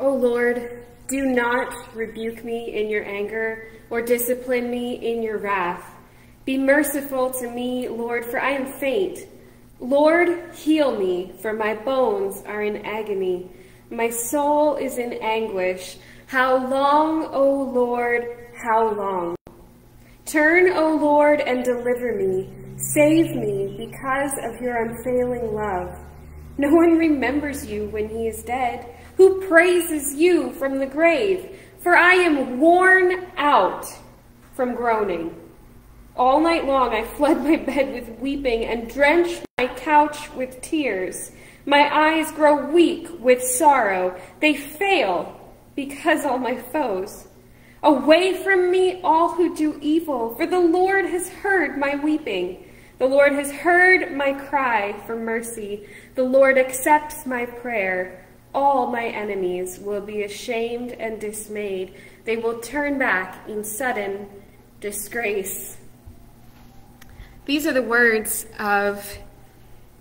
O Lord, do not rebuke me in your anger or discipline me in your wrath. Be merciful to me, Lord, for I am faint. Lord, heal me, for my bones are in agony. My soul is in anguish. How long, O Lord, how long? Turn, O Lord, and deliver me. Save me because of your unfailing love. No one remembers you when he is dead. Who praises you from the grave? For I am worn out from groaning. All night long I flood my bed with weeping and drench my couch with tears. My eyes grow weak with sorrow. They fail because all my foes. Away from me, all who do evil, for the Lord has heard my weeping. The Lord has heard my cry for mercy. The Lord accepts my prayer. All my enemies will be ashamed and dismayed. They will turn back in sudden disgrace. These are the words of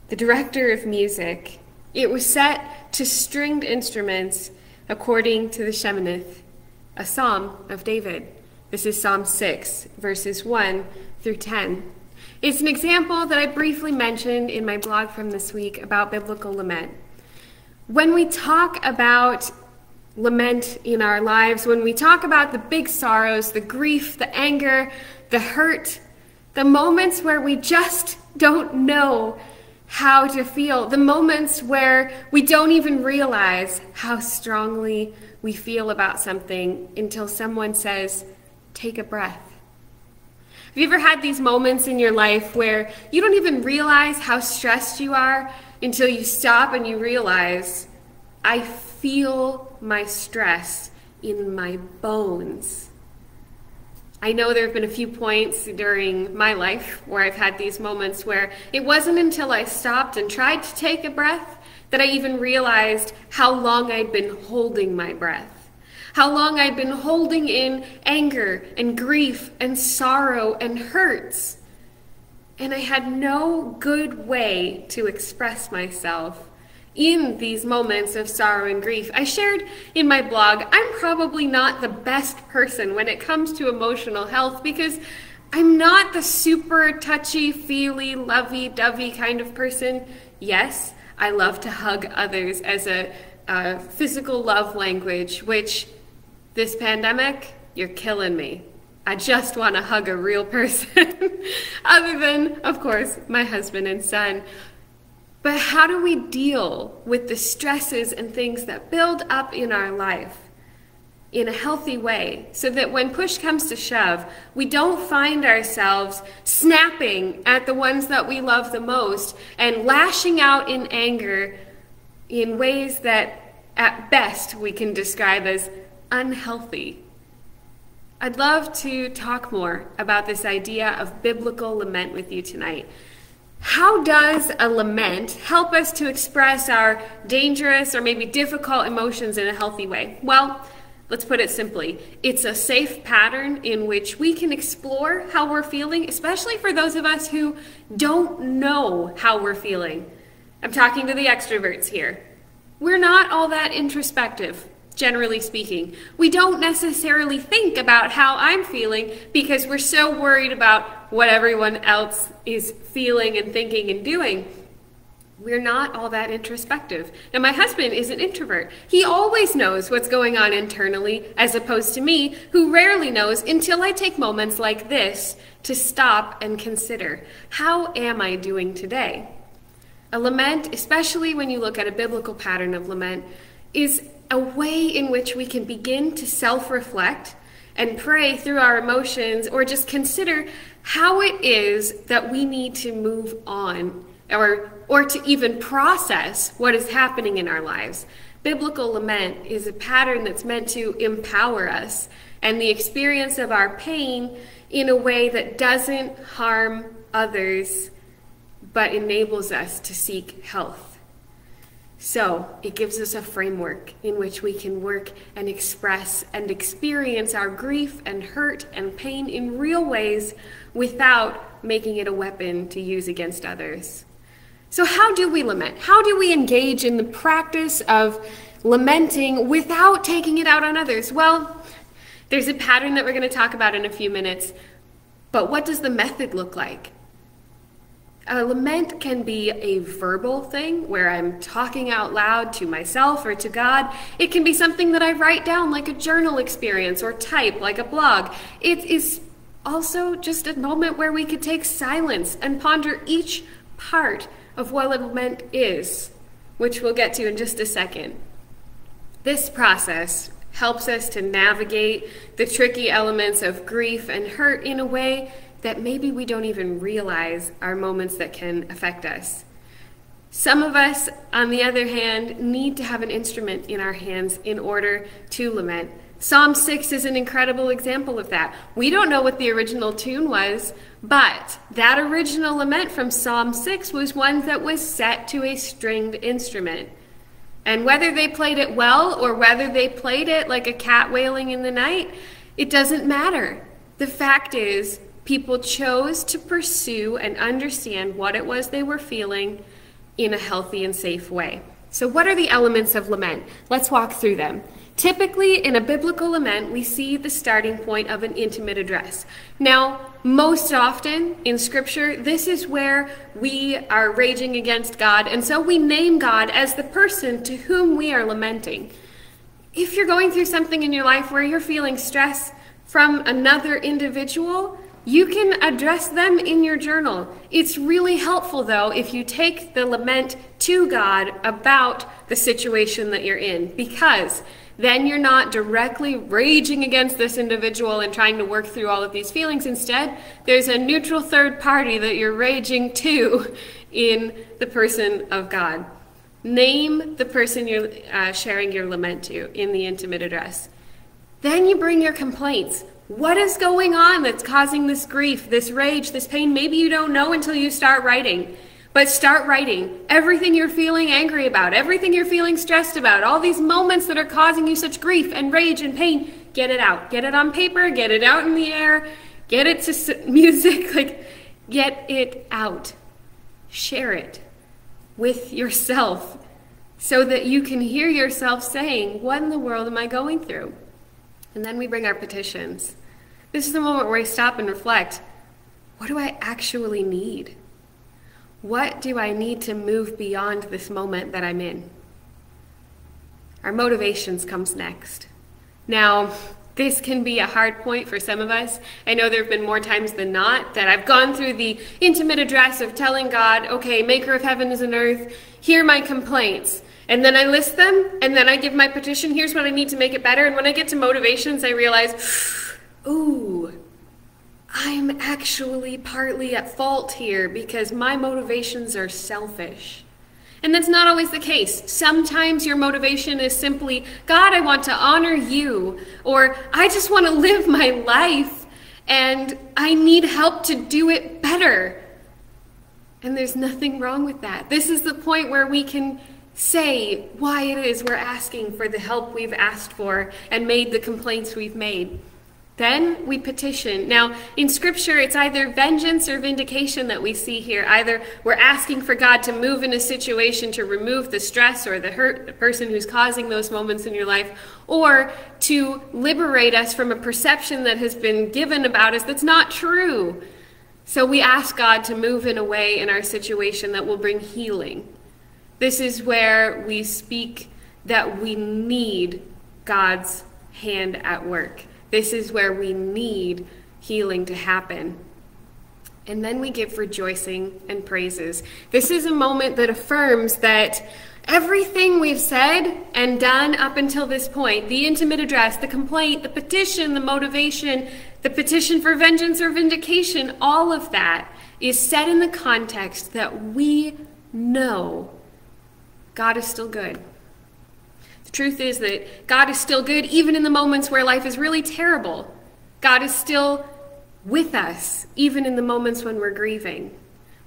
the director of music. It was set to stringed instruments according to the Sheminith, a psalm of David. This is Psalm 6, verses 1 through 10. It's an example that I briefly mentioned in my blog from this week about biblical lament. When we talk about lament in our lives, when we talk about the big sorrows, the grief, the anger, the hurt, the moments where we just don't know how to feel, the moments where we don't even realize how strongly we feel about something until someone says, take a breath. Have you ever had these moments in your life where you don't even realize how stressed you are until you stop and you realize, I feel my stress in my bones? I know there have been a few points during my life where I've had these moments where it wasn't until I stopped and tried to take a breath that I even realized how long I'd been holding my breath, how long I'd been holding in anger and grief and sorrow and hurts. And I had no good way to express myself in these moments of sorrow and grief. I shared in my blog, I'm probably not the best person when it comes to emotional health because I'm not the super touchy-feely, lovey-dovey kind of person. Yes, I love to hug others as a physical love language, which this pandemic, you're killing me. I just want to hug a real person, other than, of course, my husband and son. But how do we deal with the stresses and things that build up in our life in a healthy way so that when push comes to shove, we don't find ourselves snapping at the ones that we love the most and lashing out in anger in ways that at best we can describe as unhealthy? I'd love to talk more about this idea of biblical lament with you tonight. How does a lament help us to express our dangerous or maybe difficult emotions in a healthy way? Well, let's put it simply. It's a safe pattern in which we can explore how we're feeling, especially for those of us who don't know how we're feeling. I'm talking to the extroverts here. We're not all that introspective, generally speaking. We don't necessarily think about how I'm feeling because we're so worried about what everyone else is feeling and thinking and doing. We're not all that introspective. Now, my husband is an introvert. He always knows what's going on internally, as opposed to me, who rarely knows until I take moments like this to stop and consider, how am I doing today? A lament, especially when you look at a biblical pattern of lament, is a way in which we can begin to self-reflect and pray through our emotions, or just consider how it is that we need to move on, or to even process what is happening in our lives. Biblical lament is a pattern that's meant to empower us and the experience of our pain in a way that doesn't harm others, but enables us to seek health. So it gives us a framework in which we can work and express and experience our grief and hurt and pain in real ways without making it a weapon to use against others. So how do we lament? How do we engage in the practice of lamenting without taking it out on others? Well, there's a pattern that we're going to talk about in a few minutes, but what does the method look like? A lament can be a verbal thing where I'm talking out loud to myself or to God. It can be something that I write down like a journal experience or type like a blog. It is also just a moment where we could take silence and ponder each part of what a lament is, which we'll get to in just a second. This process helps us to navigate the tricky elements of grief and hurt in a way that maybe we don't even realize are moments that can affect us. Some of us, on the other hand, need to have an instrument in our hands in order to lament. Psalm 6 is an incredible example of that. We don't know what the original tune was, but that original lament from Psalm 6 was one that was set to a stringed instrument. And whether they played it well or whether they played it like a cat wailing in the night, it doesn't matter. The fact is, people chose to pursue and understand what it was they were feeling in a healthy and safe way. So what are the elements of lament? Let's walk through them. Typically, in a biblical lament, we see the starting point of an intimate address. Now, most often in Scripture, this is where we are raging against God, and so we name God as the person to whom we are lamenting. If you're going through something in your life where you're feeling stress from another individual, you can address them in your journal. It's really helpful, though, if you take the lament to God about the situation that you're in, because then you're not directly raging against this individual and trying to work through all of these feelings. Instead, there's a neutral third party that you're raging to in the person of God. Name the person you're sharing your lament to in the intimate address. Then you bring your complaints. What is going on that's causing this grief, this rage, this pain? Maybe you don't know until you start writing. But start writing everything you're feeling angry about, everything you're feeling stressed about, all these moments that are causing you such grief and rage and pain. Get it out. Get it on paper, get it out in the air, get it to music, get it out. Share it with yourself so that you can hear yourself saying, what in the world am I going through? And then we bring our petitions. This is the moment where we stop and reflect. What do I actually need? What do I need to move beyond this moment that I'm in? Our motivations comes next. Now, this can be a hard point for some of us. I know there have been more times than not that I've gone through the intimate address of telling God, okay, maker of heavens and earth, hear my complaints. And then I list them, and then I give my petition, here's what I need to make it better. And when I get to motivations, I realize, ooh, I'm actually partly at fault here because my motivations are selfish. And that's not always the case. Sometimes your motivation is simply, God, I want to honor you, or I just want to live my life, and I need help to do it better. And there's nothing wrong with that. This is the point where we can say why it is we're asking for the help we've asked for and made the complaints we've made. Then we petition. Now, in Scripture, it's either vengeance or vindication that we see here. Either we're asking for God to move in a situation to remove the stress or the hurt, the person who's causing those moments in your life, or to liberate us from a perception that has been given about us that's not true. So we ask God to move in a way in our situation that will bring healing. This is where we speak that we need God's hand at work. This is where we need healing to happen. And then we give rejoicing and praises. This is a moment that affirms that everything we've said and done up until this point, the intimate address, the complaint, the petition, the motivation, the petition for vengeance or vindication, all of that is set in the context that we know God is still good. The truth is that God is still good even in the moments where life is really terrible. God is still with us even in the moments when we're grieving.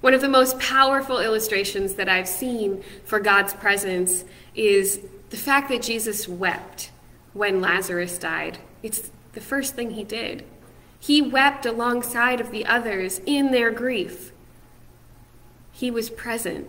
One of the most powerful illustrations that I've seen for God's presence is the fact that Jesus wept when Lazarus died. It's the first thing he did. He wept alongside of the others in their grief. He was present.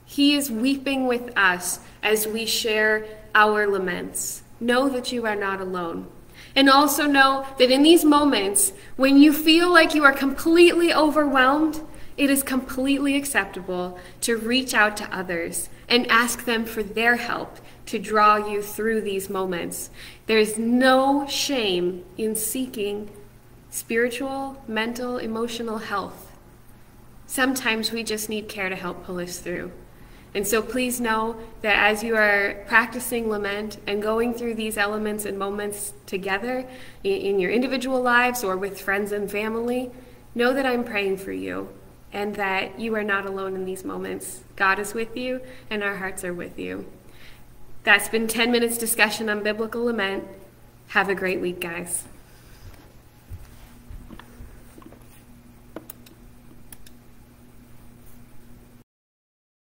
He is weeping with us as we share our laments. Know that you are not alone. And also know that in these moments, when you feel like you are completely overwhelmed, it is completely acceptable to reach out to others and ask them for their help to draw you through these moments. There is no shame in seeking spiritual, mental, emotional health. Sometimes we just need care to help pull us through. And so please know that as you are practicing lament and going through these elements and moments together in your individual lives or with friends and family, know that I'm praying for you and that you are not alone in these moments. God is with you and our hearts are with you. That's been 10 minutes discussion on biblical lament. Have a great week, guys.